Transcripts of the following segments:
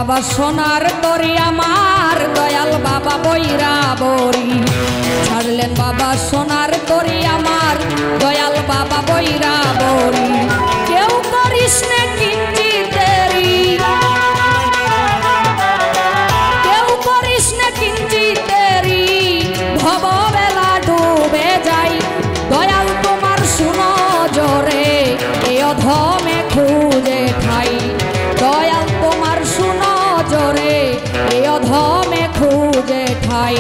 বাবা সোনার তরি আমার দয়াল বাবা বৈরা বরি ছাড়লেন বাবা সোনার তরি আমার দয়াল বাবা বৈরা বরি কেউ করিস না কিঞ্চিত দেরি কেউ করিস না কিঞ্চিত দেরি ভববেলা ডুবে যাই দয়াল তোমার শুনো জোরে এ অধমে খুঁজে ঠাই দয়াল তোমার শুনো জোরে এ অধমে খুঁজে ঠাই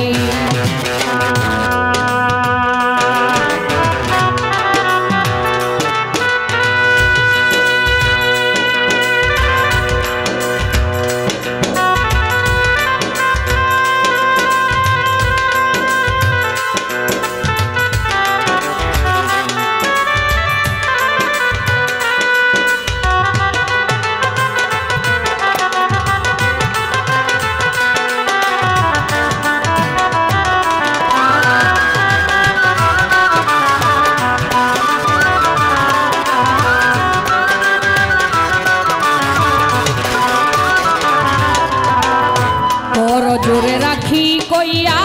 জোরে রাখি কইয়া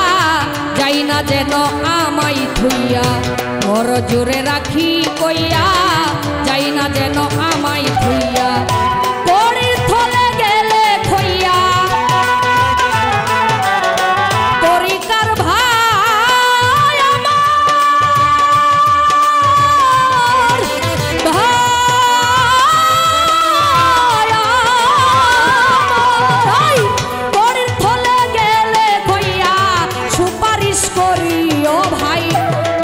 যাই না যেন আমাই থুইয়া ওর জোরে রাখি কইয়া যাই না যেন আমাই থুইয়া পড়ি থলে গেলে খইয়া তরিকার ভাই আমার ভাই পড়ির থলে গেলে খইয়া সুপারিশ করি ও ভাই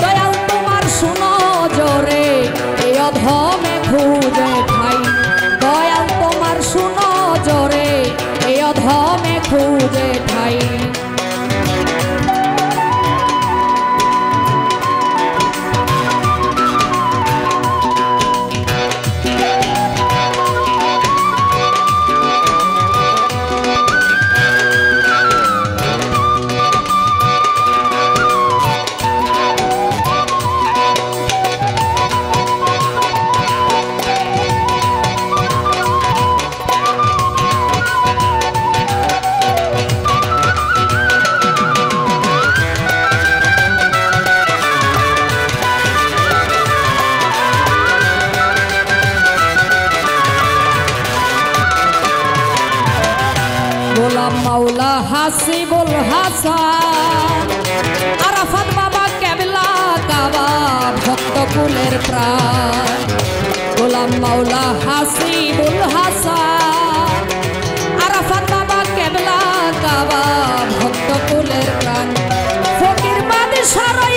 দয়াল তোমার শুনো জোরে এই অধমে খুঁজে ঠাই দয়াল তোমার শুনো জোরে এই অধমে খুঁজে ঠাই গোলাম মাওলা হাসিবুল হাসান আরাফাত বাবা কেবলা কাবা ভক্ত কুলের প্রাণ গোলাম মাওলা হাসিবুল হাসান আরাফাত বাবা কেবলা কাবা ভক্ত কুলের প্রাণ ফকির বাদশাহ